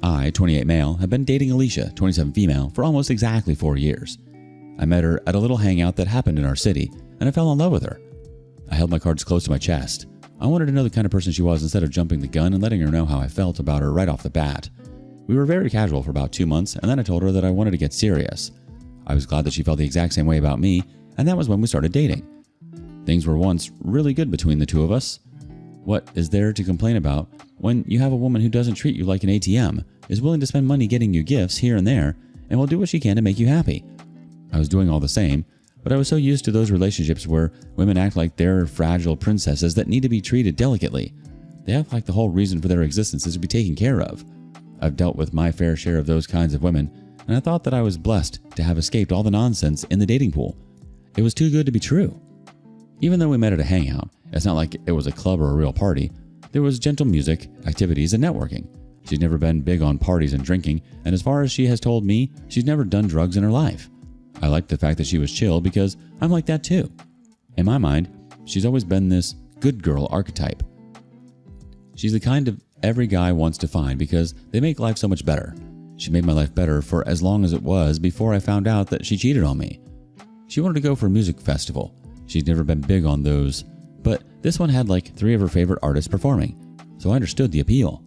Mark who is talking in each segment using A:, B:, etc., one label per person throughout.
A: I, 28 male, have been dating Alicia, 27 female, for almost exactly 4 years. I met her at a little hangout that happened in our city, and I fell in love with her. I held my cards close to my chest. I wanted to know the kind of person she was instead of jumping the gun and letting her know how I felt about her right off the bat. We were very casual for about 2 months, and then I told her that I wanted to get serious. I was glad that she felt the exact same way about me, and that was when we started dating. Things were once really good between the two of us. What is there to complain about when you have a woman who doesn't treat you like an ATM, is willing to spend money getting you gifts here and there, and will do what she can to make you happy? I was doing all the same, but I was so used to those relationships where women act like they're fragile princesses that need to be treated delicately. They act like the whole reason for their existence is to be taken care of. I've dealt with my fair share of those kinds of women, and I thought that I was blessed to have escaped all the nonsense in the dating pool. It was too good to be true. Even though we met at a hangout, it's not like it was a club or a real party. There was gentle music, activities, and networking. She's never been big on parties and drinking, and as far as she has told me, she's never done drugs in her life. I liked the fact that she was chill because I'm like that too. In my mind, she's always been this good girl archetype. She's the kind of every guy wants to find because they make life so much better. She made my life better for as long as it was before I found out that she cheated on me. She wanted to go for a music festival. She's never been big on those, but this one had like 3 of her favorite artists performing, so I understood the appeal.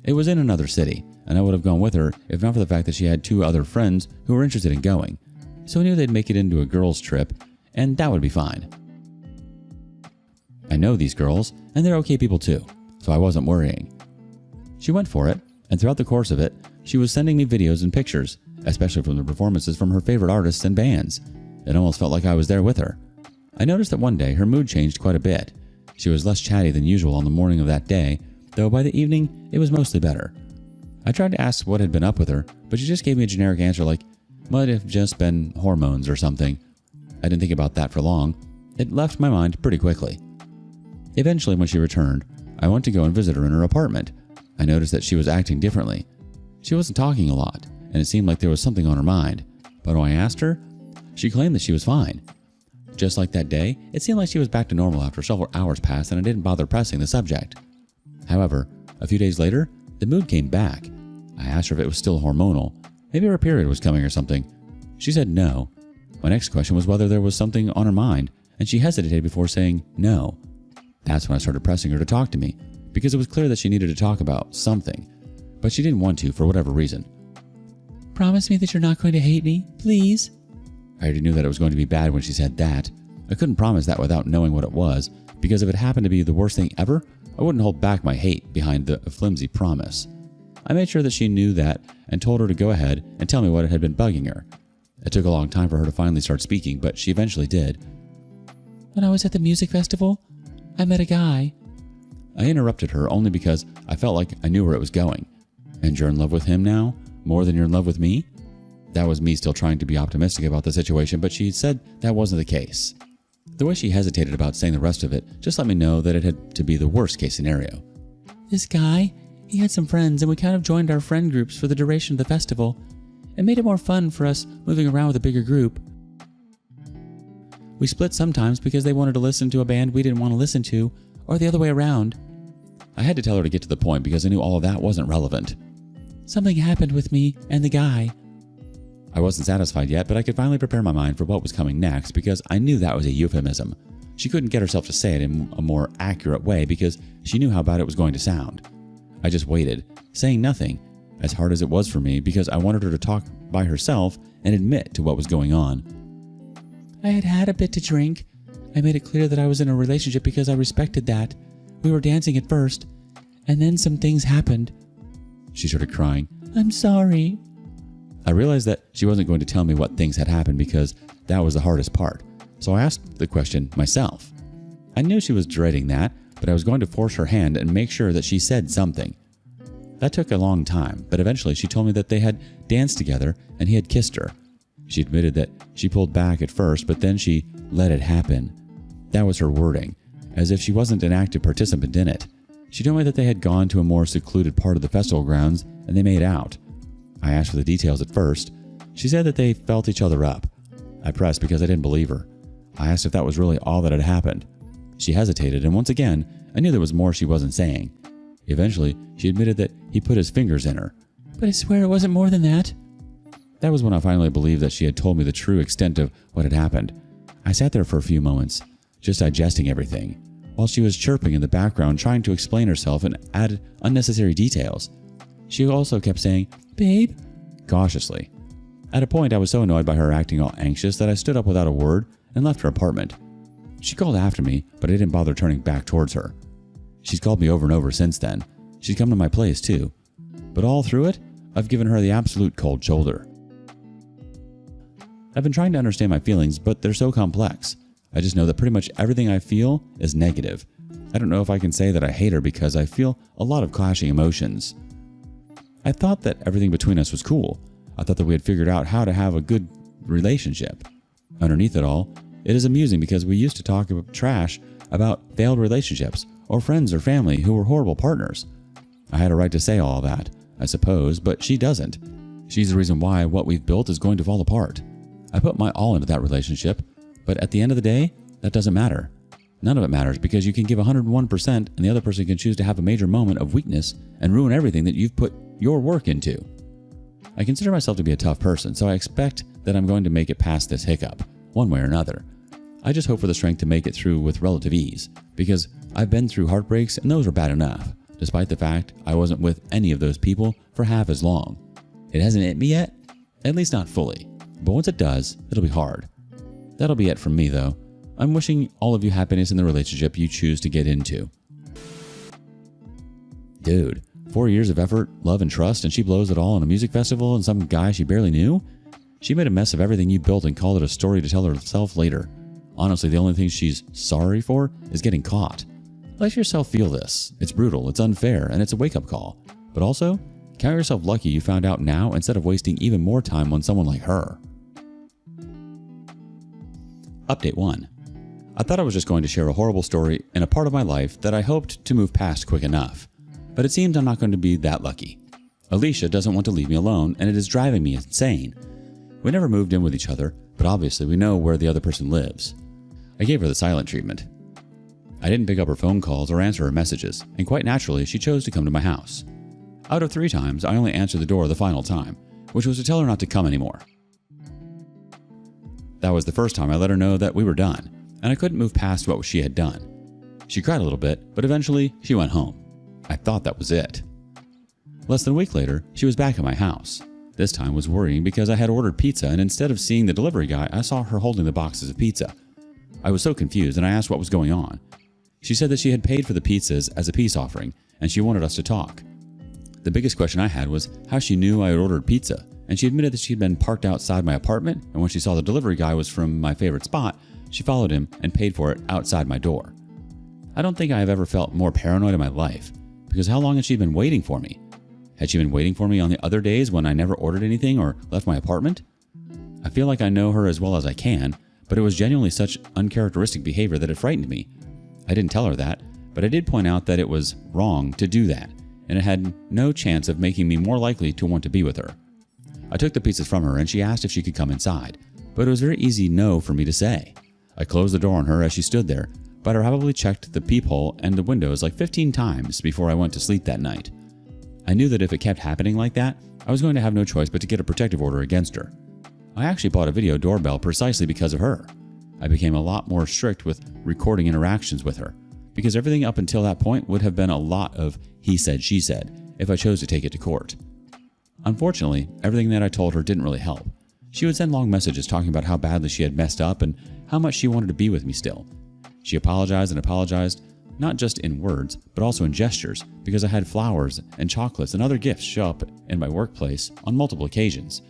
A: It was in another city, and I would have gone with her if not for the fact that she had 2 other friends who were interested in going, so I knew they'd make it into a girls' trip, and that would be fine. I know these girls, and they're okay people too, so I wasn't worrying. She went for it, and throughout the course of it, she was sending me videos and pictures, especially from the performances from her favorite artists and bands. It almost felt like I was there with her. I noticed that one day her mood changed quite a bit. She was less chatty than usual on the morning of that day, though by the evening it was mostly better. I tried to ask what had been up with her, but she just gave me a generic answer like, might have just been hormones or something. I didn't think about that for long. It left my mind pretty quickly. Eventually, when she returned, I went to go and visit her in her apartment. I noticed that she was acting differently. She wasn't talking a lot, and it seemed like there was something on her mind. But when I asked her, she claimed that she was fine. Just like that day, it seemed like she was back to normal after several hours passed and I didn't bother pressing the subject. However, a few days later, the mood came back. I asked her if it was still hormonal. Maybe her period was coming or something. She said no. My next question was whether there was something on her mind, and she hesitated before saying no. That's when I started pressing her to talk to me, because it was clear that she needed to talk about something, but she didn't want to for whatever reason. Promise me that you're not going to hate me, please? I already knew that it was going to be bad when she said that. I couldn't promise that without knowing what it was, because if it happened to be the worst thing ever, I wouldn't hold back my hate behind the flimsy promise. I made sure that she knew that and told her to go ahead and tell me what had been bugging her. It took a long time for her to finally start speaking, but she eventually did. When I was at the music festival, I met a guy. I interrupted her only because I felt like I knew where it was going. And you're in love with him now? More than you're in love with me? That was me still trying to be optimistic about the situation, but she said that wasn't the case. The way she hesitated about saying the rest of it just let me know that it had to be the worst case scenario. This guy, he had some friends and we kind of joined our friend groups for the duration of the festival. It made it more fun for us moving around with a bigger group. We split sometimes because they wanted to listen to a band we didn't want to listen to, or the other way around. I had to tell her to get to the point because I knew all of that wasn't relevant. Something happened with me and the guy. I wasn't satisfied yet, but I could finally prepare my mind for what was coming next because I knew that was a euphemism. She couldn't get herself to say it in a more accurate way because she knew how bad it was going to sound. I just waited, saying nothing, as hard as it was for me because I wanted her to talk by herself and admit to what was going on. I had had a bit to drink. I made it clear that I was in a relationship because I respected that. We were dancing at first, and then some things happened. She started crying. I'm sorry. I realized that she wasn't going to tell me what things had happened because that was the hardest part, so I asked the question myself. I knew she was dreading that, but I was going to force her hand and make sure that she said something. That took a long time, but eventually she told me that they had danced together and he had kissed her. She admitted that she pulled back at first, but then she let it happen. That was her wording, as if she wasn't an active participant in it. She told me that they had gone to a more secluded part of the festival grounds and they made out. I asked for the details at first. She said that they felt each other up. I pressed because I didn't believe her. I asked if that was really all that had happened. She hesitated, and once again, I knew there was more she wasn't saying. Eventually, she admitted that he put his fingers in her. But I swear it wasn't more than that. That was when I finally believed that she had told me the true extent of what had happened. I sat there for a few moments, just digesting everything, while she was chirping in the background trying to explain herself and add unnecessary details. She also kept saying, "Babe," cautiously. At a point, I was so annoyed by her acting all anxious that I stood up without a word and left her apartment. She called after me, but I didn't bother turning back towards her. She's called me over and over since then. She's come to my place too. But all through it, I've given her the absolute cold shoulder. I've been trying to understand my feelings, but they're so complex. I just know that pretty much everything I feel is negative. I don't know if I can say that I hate her because I feel a lot of clashing emotions. I thought that everything between us was cool. I thought that we had figured out how to have a good relationship. Underneath it all, it is amusing because we used to talk about trash about failed relationships or friends or family who were horrible partners. I had a right to say all that, I suppose, but she doesn't. She's the reason why what we've built is going to fall apart. I put my all into that relationship, but at the end of the day, that doesn't matter. None of it matters because you can give 101% and the other person can choose to have a major moment of weakness and ruin everything that you've put your work into. I consider myself to be a tough person, so I expect that I'm going to make it past this hiccup, one way or another. I just hope for the strength to make it through with relative ease, because I've been through heartbreaks and those were bad enough, despite the fact I wasn't with any of those people for half as long. It hasn't hit me yet, at least not fully, but once it does, it'll be hard. That'll be it from me though. I'm wishing all of you happiness in the relationship you choose to get into. Dude, 4 years of effort, love, and trust, and she blows it all on a music festival and some guy she barely knew? She made a mess of everything you built and called it a story to tell herself later. Honestly, the only thing she's sorry for is getting caught. Let yourself feel this. It's brutal, it's unfair, and it's a wake-up call. But also, count yourself lucky you found out now instead of wasting even more time on someone like her. Update 1. I thought I was just going to share a horrible story in a part of my life that I hoped to move past quick enough. But it seems I'm not going to be that lucky. Alicia doesn't want to leave me alone, and it is driving me insane. We never moved in with each other, but obviously we know where the other person lives. I gave her the silent treatment. I didn't pick up her phone calls or answer her messages, and quite naturally she chose to come to my house. Out of 3 times, I only answered the door the final time, which was to tell her not to come anymore. That was the first time I let her know that we were done, and I couldn't move past what she had done. She cried a little bit, but eventually she went home. I thought that was it. Less than a week later, she was back at my house. This time was worrying because I had ordered pizza, and instead of seeing the delivery guy, I saw her holding the boxes of pizza. I was so confused and I asked what was going on. She said that she had paid for the pizzas as a peace offering, and she wanted us to talk. The biggest question I had was how she knew I had ordered pizza, and she admitted that she had been parked outside my apartment, and when she saw the delivery guy was from my favorite spot, she followed him and paid for it outside my door. I don't think I have ever felt more paranoid in my life, because how long had she been waiting for me? Had she been waiting for me on the other days when I never ordered anything or left my apartment? I feel like I know her as well as I can, but it was genuinely such uncharacteristic behavior that it frightened me. I didn't tell her that, but I did point out that it was wrong to do that, and it had no chance of making me more likely to want to be with her. I took the pizzas from her and she asked if she could come inside, but it was very easy no for me to say. I closed the door on her as she stood there, but I probably checked the peephole and the windows like 15 times before I went to sleep that night. I knew that if it kept happening like that, I was going to have no choice but to get a protective order against her. I actually bought a video doorbell precisely because of her. I became a lot more strict with recording interactions with her, because everything up until that point would have been a lot of he said, she said, if I chose to take it to court. Unfortunately, everything that I told her didn't really help. She would send long messages talking about how badly she had messed up and how much she wanted to be with me still. She apologized and apologized, not just in words, but also in gestures, because I had flowers and chocolates and other gifts show up in my workplace on multiple occasions.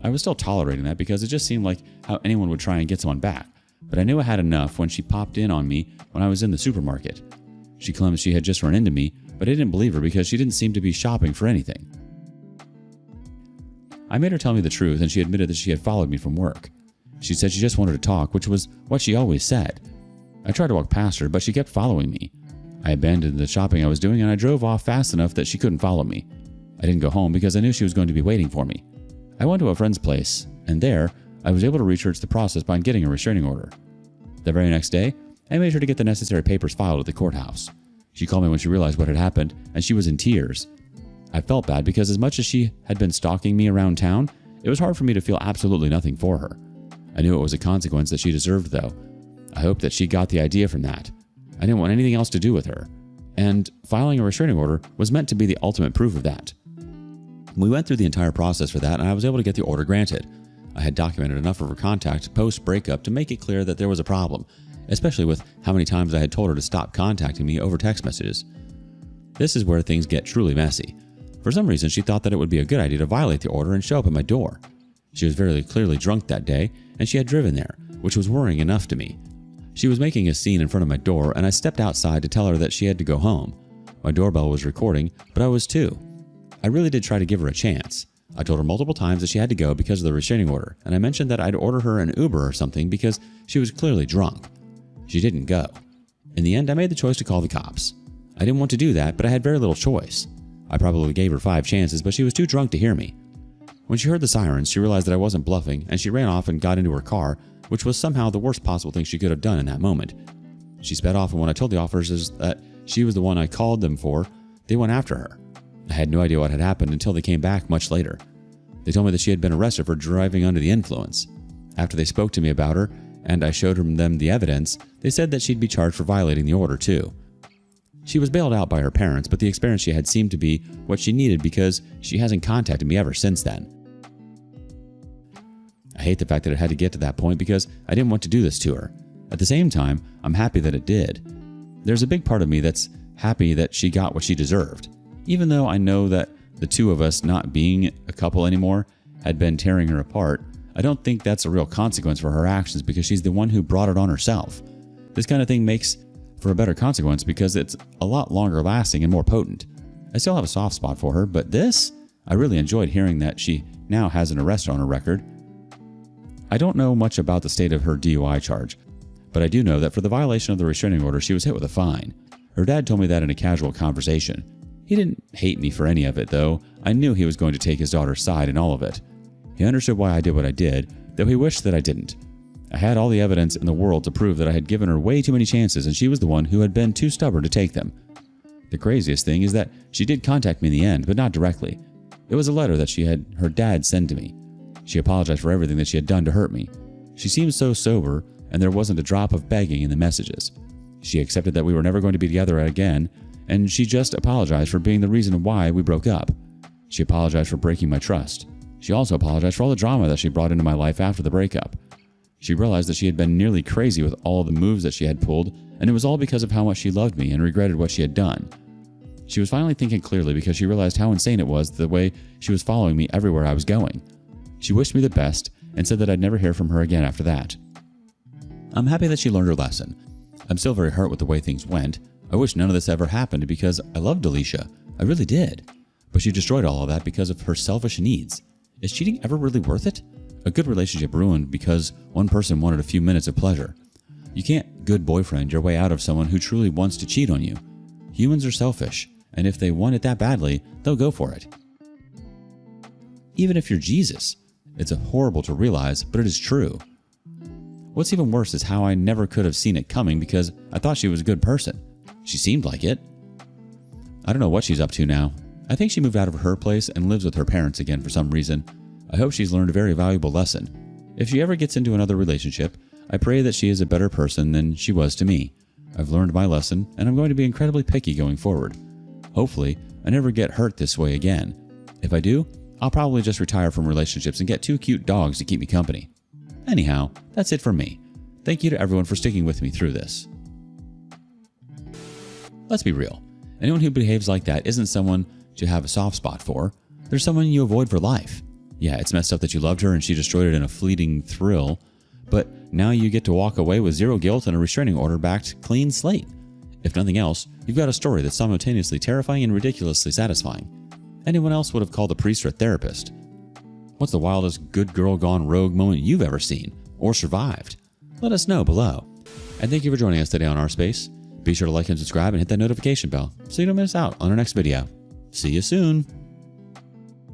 A: I was still tolerating that because it just seemed like how anyone would try and get someone back, but I knew I had enough when she popped in on me when I was in the supermarket. She claimed she had just run into me, but I didn't believe her because she didn't seem to be shopping for anything. I made her tell me the truth, and she admitted that she had followed me from work. She said she just wanted to talk, which was what she always said. I tried to walk past her, but she kept following me. I abandoned the shopping I was doing and I drove off fast enough that she couldn't follow me. I didn't go home because I knew she was going to be waiting for me. I went to a friend's place, and there, I was able to research the process by getting a restraining order. The very next day, I made sure to get the necessary papers filed at the courthouse. She called me when she realized what had happened, and she was in tears. I felt bad because as much as she had been stalking me around town, it was hard for me to feel absolutely nothing for her. I knew it was a consequence that she deserved, though. I hoped that she got the idea from that. I didn't want anything else to do with her. And filing a restraining order was meant to be the ultimate proof of that. We went through the entire process for that, and I was able to get the order granted. I had documented enough of her contact post-breakup to make it clear that there was a problem, especially with how many times I had told her to stop contacting me over text messages. This is where things get truly messy. For some reason, she thought that it would be a good idea to violate the order and show up at my door. She was very clearly drunk that day, and she had driven there, which was worrying enough to me. She was making a scene in front of my door, and I stepped outside to tell her that she had to go home. My doorbell was recording, but I was too. I really did try to give her a chance. I told her multiple times that she had to go because of the restraining order, and I mentioned that I'd order her an Uber or something because she was clearly drunk. She didn't go. In the end, I made the choice to call the cops. I didn't want to do that, but I had very little choice. I probably gave her 5 chances, but she was too drunk to hear me. When she heard the sirens, she realized that I wasn't bluffing, and she ran off and got into her car, which was somehow the worst possible thing she could have done in that moment. She sped off, and when I told the officers that she was the one I called them for, they went after her. I had no idea what had happened until they came back much later. They told me that she had been arrested for driving under the influence. After they spoke to me about her, and I showed them the evidence, they said that she'd be charged for violating the order too. She was bailed out by her parents, but the experience she had seemed to be what she needed because she hasn't contacted me ever since then. I hate the fact that it had to get to that point because I didn't want to do this to her. At the same time, I'm happy that it did. There's a big part of me that's happy that she got what she deserved. Even though I know that the two of us not being a couple anymore had been tearing her apart, I don't think that's a real consequence for her actions because she's the one who brought it on herself. This kind of thing makes for a better consequence because it's a lot longer lasting and more potent. I still have a soft spot for her, but this, I really enjoyed hearing that she now has an arrest on her record. I don't know much about the state of her DUI charge, but I do know that for the violation of the restraining order, she was hit with a fine. Her dad told me that in a casual conversation. He didn't hate me for any of it, though. I knew he was going to take his daughter's side in all of it. He understood why I did what I did, though he wished that I didn't. I had all the evidence in the world to prove that I had given her way too many chances and she was the one who had been too stubborn to take them. The craziest thing is that she did contact me in the end, but not directly. It was a letter that she had her dad send to me. She apologized for everything that she had done to hurt me. She seemed so sober, and there wasn't a drop of begging in the messages. She accepted that we were never going to be together again, and she just apologized for being the reason why we broke up. She apologized for breaking my trust. She also apologized for all the drama that she brought into my life after the breakup. She realized that she had been nearly crazy with all the moves that she had pulled, and it was all because of how much she loved me and regretted what she had done. She was finally thinking clearly because she realized how insane it was the way she was following me everywhere I was going. She wished me the best and said that I'd never hear from her again after that. I'm happy that she learned her lesson. I'm still very hurt with the way things went. I wish none of this ever happened because I loved Alicia. I really did. But she destroyed all of that because of her selfish needs. Is cheating ever really worth it? A good relationship ruined because one person wanted a few minutes of pleasure. You can't good boyfriend your way out of someone who truly wants to cheat on you. Humans are selfish, and if they want it that badly, they'll go for it. Even if you're Jesus, it's horrible to realize, but it is true. What's even worse is how I never could have seen it coming because I thought she was a good person. She seemed like it. I don't know what she's up to now. I think she moved out of her place and lives with her parents again for some reason. I hope she's learned a very valuable lesson. If she ever gets into another relationship, I pray that she is a better person than she was to me. I've learned my lesson, and I'm going to be incredibly picky going forward. Hopefully, I never get hurt this way again. If I do, I'll probably just retire from relationships and get 2 cute dogs to keep me company. Anyhow, that's it from me. Thank you to everyone for sticking with me through this. Let's be real. Anyone who behaves like that isn't someone to have a soft spot for. They're someone you avoid for life. Yeah, it's messed up that you loved her and she destroyed it in a fleeting thrill, but now you get to walk away with zero guilt and a restraining order backed clean slate. If nothing else, you've got a story that's simultaneously terrifying and ridiculously satisfying. Anyone else would have called a priest or a therapist. What's the wildest good girl gone rogue moment you've ever seen or survived? Let us know below. And thank you for joining us today on Our Space. Be sure to like and subscribe and hit that notification bell so you don't miss out on our next video. See you soon.